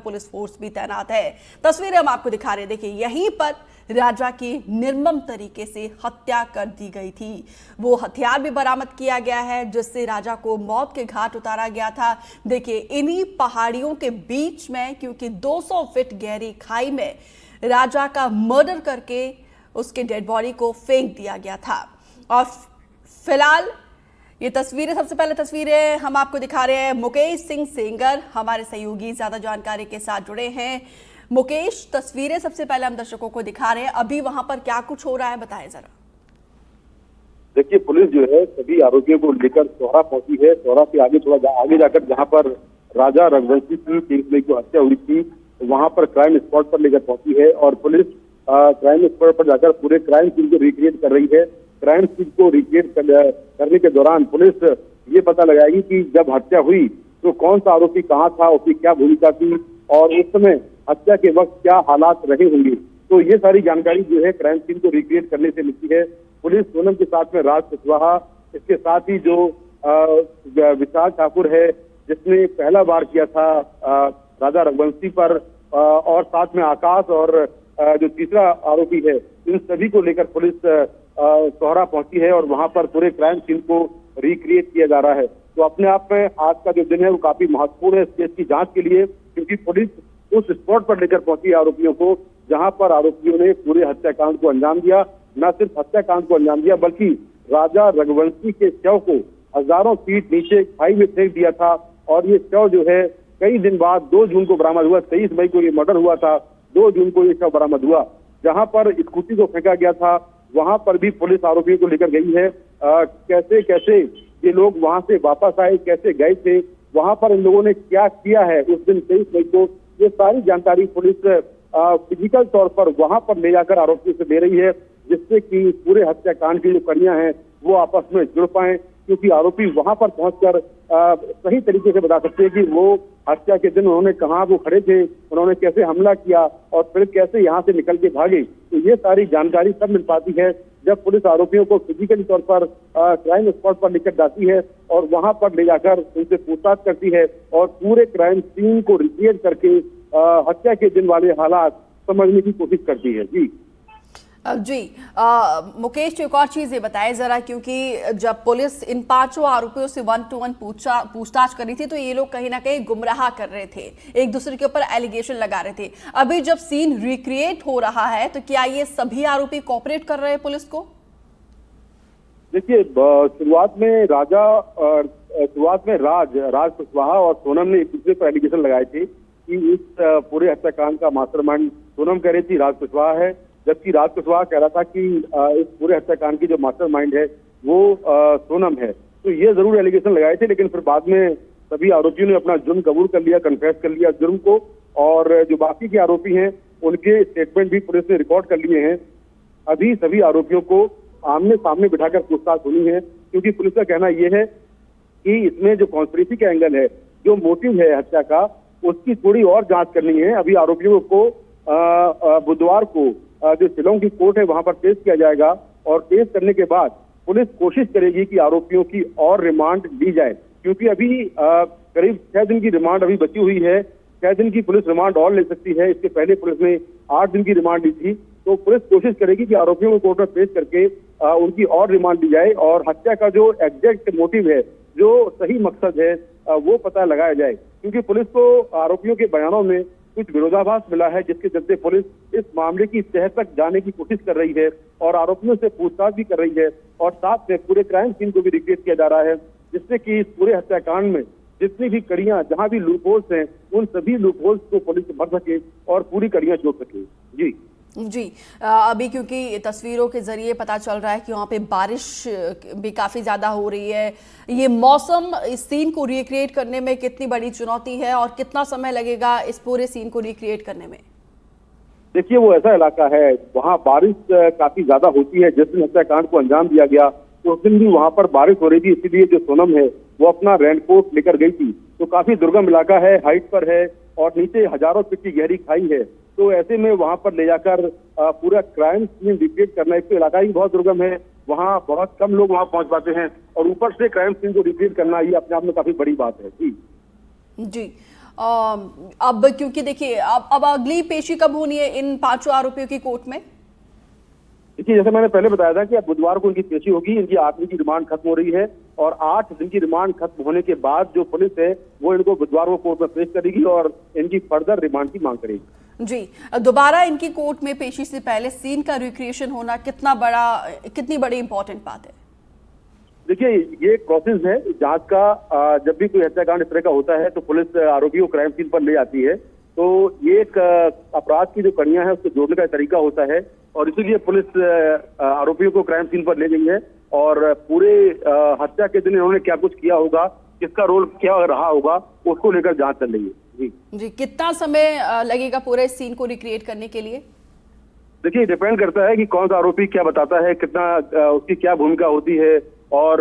Police force भी तैनात है। तस्वीरें हम आपको दिखा रहे हैं, देखिए यहीं पर राजा की निर्मम तरीके से हत्या कर दी गई थी। वो हथियार भी बरामद किया गया है जिससे राजा को मौत के घाट उतारा गया था। देखिए इन्हीं पहाड़ियों के बीच में, क्योंकि 200 फीट गहरी खाई में राजा का मर्डर करके उसके डेड बॉडी को फेंक दिया गया था। और फिलहाल ये तस्वीरें, सबसे पहले तस्वीरें हम आपको दिखा रहे हैं। मुकेश सिंह सेंगर हमारे सहयोगी ज्यादा जानकारी के साथ जुड़े हैं। मुकेश, तस्वीरें सबसे पहले हम दर्शकों को दिखा रहे हैं, अभी वहां पर क्या कुछ हो रहा है बताएं जरा। देखिए पुलिस जो है सभी आरोपियों को लेकर सोहरा पहुंची है। सोहरा से आगे थोड़ा आगे जाकर जहां पर राजा रघुवंशी की 23 मई को हत्या हुई थी वहां पर क्राइम स्पॉट पर लेकर पहुंची है और पुलिस क्राइम स्पॉट पर जाकर पूरे क्राइम सीन को रिक्रिएट कर रही है। क्राइम सीन को रिक्रिएट करने के दौरान पुलिस ये पता लगाएगी कि जब हत्या हुई तो कौन सा आरोपी कहाँ था, उसकी क्या भूमिका थी और उस समय हत्या के वक्त क्या हालात रहे होंगे। तो ये सारी जानकारी जो है क्राइम सीन को रिक्रिएट करने से मिलती है। पुलिस सोनम के साथ में राज कुशवाहा, इसके साथ ही जो विशाल ठाकुर है जिसने पहला वार किया था राजा रघुवंशी पर, और साथ में आकाश और जो तीसरा आरोपी है, इन सभी को लेकर पुलिस सोहरा पहुंची है और वहां पर पूरे क्राइम सीन को रिक्रिएट किया जा रहा है। तो अपने आप में आज का जो दिन है वो काफी महत्वपूर्ण है इस केस की जांच के लिए, क्योंकि पुलिस उस स्पॉट पर लेकर पहुंची आरोपियों को जहां पर आरोपियों ने पूरे हत्याकांड को अंजाम दिया। न सिर्फ हत्याकांड को अंजाम दिया बल्कि राजा रघुवंशी के शव को हजारों फीट नीचे खाई में फेंक दिया था और ये शव जो है कई दिन बाद 2 जून को बरामद हुआ। 23 मई को ये मर्डर हुआ था, 2 जून को ये शव बरामद हुआ। जहां पर स्कूटी को फेंका गया था वहां पर भी पुलिस आरोपियों को लेकर गई है। कैसे कैसे ये लोग वहां से वापस आए, कैसे गए थे, वहां पर इन लोगों ने क्या किया है उस दिन 23 मई को, ये सारी जानकारी पुलिस फिजिकल तौर पर वहां पर ले जाकर आरोपियों से दे रही है, जिससे कि पूरे हत्याकांड की जो कड़ियां हैं वो आपस में जुड़ पाए। क्योंकि आरोपी वहां पर पहुंचकर सही तरीके से बता सकते हैं कि वो हत्या के दिन उन्होंने कहाँ वो खड़े थे, उन्होंने कैसे हमला किया और फिर कैसे यहाँ से निकल के भागे। तो ये सारी जानकारी तब मिल पाती है जब पुलिस आरोपियों को फिजिकली तौर पर क्राइम स्पॉट पर लेकर जाती है और वहां पर ले जाकर उनसे पूछताछ करती है और पूरे क्राइम सीन को रिक्रिएट करके हत्या के दिन वाले हालात समझने की कोशिश करती है। जी मुकेश, एक और चीज ये बताए जरा, क्योंकि जब पुलिस इन 5 आरोपियों से 1-to-1 पूछताछ कर रही थी तो ये लोग कहीं ना कहीं गुमराह कर रहे थे, एक दूसरे के ऊपर एलिगेशन लगा रहे थे। अभी जब सीन रिक्रिएट हो रहा है तो क्या ये सभी आरोपी कोऑपरेट कर रहे हैं पुलिस को? देखिए शुरुआत में राज कुशवाहा और सोनम ने एक दूसरे पर एलिगेशन लगाए थे कि इस पूरे हत्याकांड का मास्टरमाइंड सोनम कह रही थी राज कुशवाहा है, जबकि राज कुशवाहा कह रहा था कि इस पूरे हत्याकांड की जो मास्टरमाइंड है वो सोनम है। तो ये जरूर एलिगेशन लगाए थे, लेकिन फिर बाद में सभी आरोपियों ने अपना जुर्म कबूल कर लिया, कन्फेस कर लिया जुर्म को, और जो बाकी के आरोपी हैं उनके स्टेटमेंट भी पुलिस ने रिकॉर्ड कर लिए हैं। अभी सभी आरोपियों को आमने सामने बिठाकर पूछताछ होनी है, क्योंकि पुलिस का कहना यह है कि इसमें जो कॉन्स्पिरेसी का एंगल है, जो मोटिव है हत्या का, उसकी थोड़ी और जांच करनी है। अभी आरोपियों को बुधवार को जो शिलोंग की कोर्ट है वहां पर पेश किया जाएगा और पेश करने के बाद पुलिस कोशिश करेगी कि आरोपियों की और रिमांड ली जाए, क्योंकि अभी करीब 6 दिन की रिमांड अभी बची हुई है। 6 दिन की पुलिस रिमांड और ले सकती है। इसके पहले पुलिस ने 8 दिन की रिमांड ली थी। तो पुलिस कोशिश करेगी कि आरोपियों को कोर्ट में पेश करके उनकी और रिमांड ली जाए और हत्या का जो एग्जैक्ट मोटिव है, जो सही मकसद है, वो पता लगाया जाए। क्योंकि पुलिस को आरोपियों के बयानों में कुछ विरोधाभास मिला है, जिसके चलते पुलिस इस मामले की तह तक जाने की कोशिश कर रही है और आरोपियों से पूछताछ भी कर रही है और साथ में पूरे क्राइम सीन को भी रिक्रिएट किया जा रहा है, जिससे कि इस पूरे हत्याकांड में जितनी भी कड़ियां, जहां भी लूप होल्स हैं, उन सभी लूप होल्स को पुलिस भर सके और पूरी कड़ियां जोड़ सके। जी अभी क्योंकि तस्वीरों के जरिए पता चल रहा है कि वहाँ पे बारिश भी काफ़ी ज़्यादा हो रही है, ये मौसम इस सीन को रिक्रिएट करने में कितनी बड़ी चुनौती है और कितना समय लगेगा इस पूरे सीन को रिक्रिएट करने में? देखिए वो ऐसा इलाका है वहाँ बारिश काफी ज्यादा होती है। जिस दिन हत्याकांड को अंजाम दिया गया उस दिन भी वहाँ पर बारिश हो रही थी, इसीलिए जो सोनम है वो अपना रेनकोट लेकर गई थी। तो काफी दुर्गम इलाका है, हाइट पर है और नीचे हजारों फीट की गहरी खाई है। तो ऐसे में वहां पर ले जाकर पूरा क्राइम सीन रिक्रिएट करना, एक तो इलाका ही बहुत दुर्गम है, वहाँ बहुत कम लोग वहां पहुंच पाते हैं और ऊपर से क्राइम सीन को रिक्रिएट करना ये अपने आप में काफी बड़ी बात है। जी अब क्योंकि देखिए अब अगली पेशी कब होनी है इन 5 आरोपियों की कोर्ट में? देखिए, जैसे मैंने पहले बताया था कि अब बुधवार को इनकी पेशी होगी। इनकी 8 दिन की रिमांड खत्म हो रही है और 8 दिन की रिमांड खत्म होने के बाद जो पुलिस है वो इनको बुधवार को कोर्ट में पेश करेगी और इनकी फर्दर रिमांड की मांग करेगी। जी, दोबारा इनकी कोर्ट में पेशी से पहले सीन का रिक्रिएशन होना कितनी बड़ी इंपॉर्टेंट बात है? देखिए, ये एक प्रोसेस है जांच का। जब भी कोई हत्याकांड इस तरह का होता है तो पुलिस आरोपी को क्राइम सीन पर ले आती है। तो ये एक अपराध की जो कड़ियां है उसको जोड़ने का तरीका होता है और इसीलिए पुलिस आरोपियों को क्राइम सीन पर ले गई है और पूरे हत्या के दिन इन्होंने क्या कुछ किया होगा, किसका रोल क्या रहा होगा, उसको लेकर जांच चल रही है। जी, कितना समय लगेगा पूरे सीन को रिक्रिएट करने के लिए? देखिए, डिपेंड करता है कि कौन सा आरोपी क्या बताता है, कितना उसकी क्या भूमिका होती है। और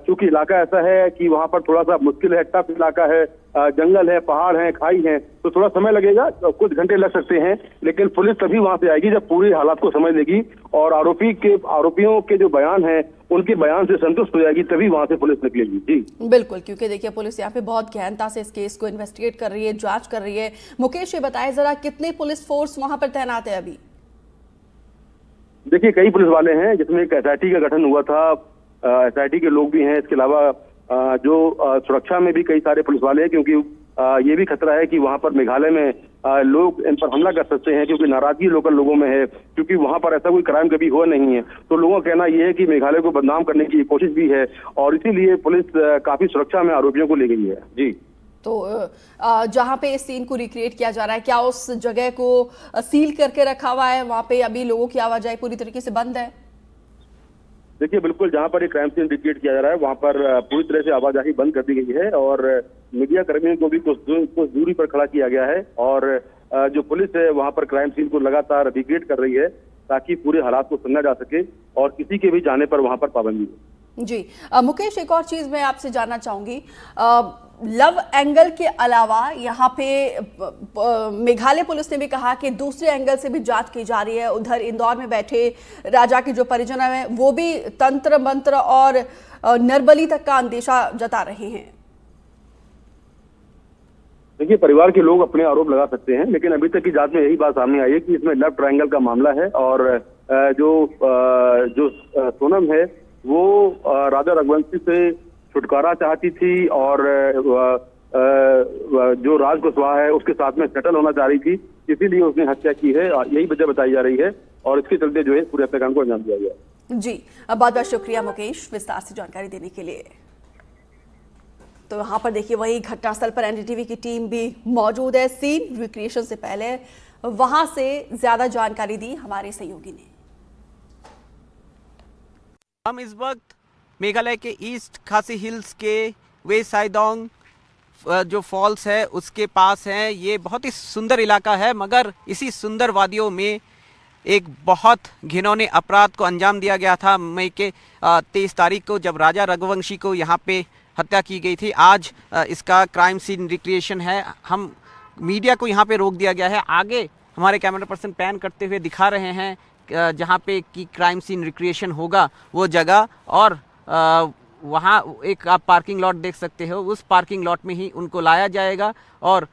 चूंकि इलाका ऐसा है कि वहां पर थोड़ा सा मुश्किल है, टफ इलाका है, जंगल है, पहाड़ है, खाई है, तो थोड़ा समय लगेगा, कुछ घंटे लग सकते हैं। लेकिन पुलिस तभी वहां से आएगी जब पूरी हालात को समझ लेगी और आरोपियों के जो बयान है उनके बयान से संतुष्ट हो जाएगी, तभी वहां से पुलिस निकलेगी। जी बिल्कुल, क्योंकि देखिए पुलिस यहाँ पे बहुत गहनता से इस केस को इन्वेस्टिगेट कर रही है, जांच कर रही है। मुकेश, ये बताए जरा कितने पुलिस फोर्स वहां पर तैनात है अभी? देखिए, कई पुलिस वाले हैं, जिसमें एक SIT का गठन हुआ था। SIT के लोग भी हैं। इसके अलावा जो सुरक्षा में भी कई सारे पुलिस वाले हैं, क्योंकि ये भी खतरा है कि वहां पर मेघालय में लोग इन पर हमला कर सकते हैं, क्योंकि नाराजगी लोकल लोगों में है, क्योंकि वहां पर ऐसा कोई क्राइम कभी हुआ नहीं है। तो लोगों का कहना यह है कि मेघालय को बदनाम करने की कोशिश भी है और इसीलिए पुलिस काफी सुरक्षा में आरोपियों को ले गई है। जी, तो जहां पे इस सीन को रिक्रिएट किया जा रहा है, क्या उस जगह को सील करके रखा हुआ है? वहां पे अभी लोगों की आवाजाही पूरी तरीके से बंद है? देखिए, बिल्कुल, जहां पर ये क्राइम सीन रिक्रिएट किया जा रहा है वहां पर पूरी तरह से आवाजाही बंद कर दी गई है और मीडिया कर्मियों को भी कुछ दूरी पर खड़ा किया गया है और जो पुलिस है वहां पर क्राइम सीन को लगातार रिक्रिएट कर रही है ताकि पूरे हालात को समझा जा सके और किसी के भी जाने पर वहां पर पाबंदी हो। जी, मुकेश, एक और चीज मैं आपसे जानना चाहूंगी। लव एंगल के अलावा यहाँ पे मेघालय पुलिस ने भी कहा कि दूसरे एंगल से भी जांच की जा रही है। उधर इंदौर में बैठे राजा के जो परिजन हैं वो भी तंत्र मंत्र और नरबली तक का अंदेशा जता रहे हैं। देखिए, परिवार के लोग अपने आरोप लगा सकते हैं, लेकिन अभी तक की जांच में यही बात सामने आई है कि इसमें लव ट्रायंगल का मामला है और जो सोनम है वो राजा रघुवंशी से छुटकारा चाहती थी और जो राज कुशवाहा है उसके साथ में सेटल होना चाह रही थी, इसीलिए उसने हत्या की है। यही वजह बताई जा रही है और इसके चलते जो है पूरे हत्याकांड को अंजाम दिया गया। जी, बहुत बहुत शुक्रिया मुकेश विस्तार से जानकारी देने के लिए। तो यहाँ पर देखिए वही घटनास्थल पर NDTV की टीम भी मौजूद है। सीन रिक्रिएशन से पहले वहां से ज्यादा जानकारी दी हमारे सहयोगी ने। हम इस वक्त मेघालय के ईस्ट खासी हिल्स के वे साइडोंग जो फॉल्स है उसके पास है। ये बहुत ही सुंदर इलाका है, मगर इसी सुंदर वादियों में एक बहुत घिनौने अपराध को अंजाम दिया गया था मई के 23 तारीख को, जब राजा रघुवंशी को यहाँ पे हत्या की गई थी। आज इसका क्राइम सीन रिक्रिएशन है। हम मीडिया को यहाँ पे रोक दिया गया है। आगे हमारे कैमरा पर्सन पैन करते हुए दिखा रहे हैं जहाँ पे कि क्राइम सीन रिक्रिएशन होगा वो जगह, और वहाँ एक आप पार्किंग लॉट देख सकते हो। उस पार्किंग लॉट में ही उनको लाया जाएगा और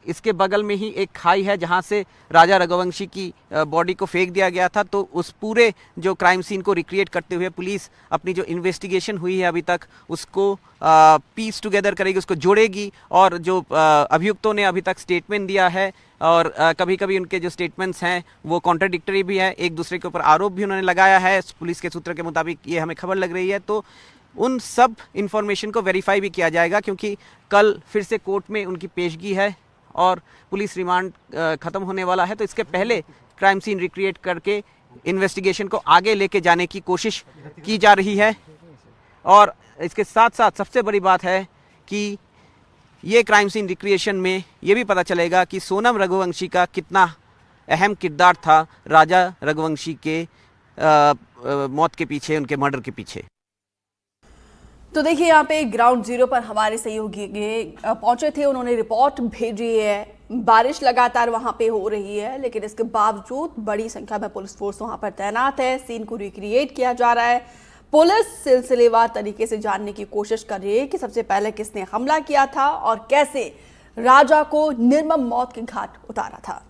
इसके बगल में ही एक खाई है जहाँ से राजा रघुवंशी की बॉडी को फेंक दिया गया था। तो उस पूरे जो क्राइम सीन को रिक्रिएट करते हुए पुलिस अपनी जो इन्वेस्टिगेशन हुई है अभी तक उसको पीस टुगेदर करेगी, उसको जोड़ेगी। और जो अभियुक्तों ने अभी तक स्टेटमेंट दिया है और कभी कभी उनके जो स्टेटमेंट्स हैं वो कॉन्ट्राडिक्टरी भी है, एक दूसरे के ऊपर आरोप भी उन्होंने लगाया है। पुलिस के सूत्र के मुताबिक ये हमें खबर लग रही है। तो उन सब इन्फॉर्मेशन को वेरीफाई भी किया जाएगा, क्योंकि कल फिर से कोर्ट में उनकी पेशगी है और पुलिस रिमांड ख़त्म होने वाला है। तो इसके पहले क्राइम सीन रिक्रिएट करके इन्वेस्टिगेशन को आगे लेके जाने की कोशिश की जा रही है। और इसके साथ साथ सबसे बड़ी बात है कि ये क्राइम सीन रिक्रिएशन में ये भी पता चलेगा कि सोनम रघुवंशी का कितना अहम किरदार था राजा रघुवंशी के मौत के पीछे, उनके मर्डर के पीछे। तो देखिए यहाँ पे ग्राउंड जीरो पर हमारे सहयोगी पहुंचे थे, उन्होंने रिपोर्ट भेजी है। बारिश लगातार वहां पे हो रही है, लेकिन इसके बावजूद बड़ी संख्या में पुलिस फोर्स वहां पर तैनात है। सीन को रिक्रिएट किया जा रहा है। पुलिस सिलसिलेवार तरीके से जानने की कोशिश कर रही है कि सबसे पहले किसने हमला किया था और कैसे राजा को निर्मम मौत के घाट उतारा था।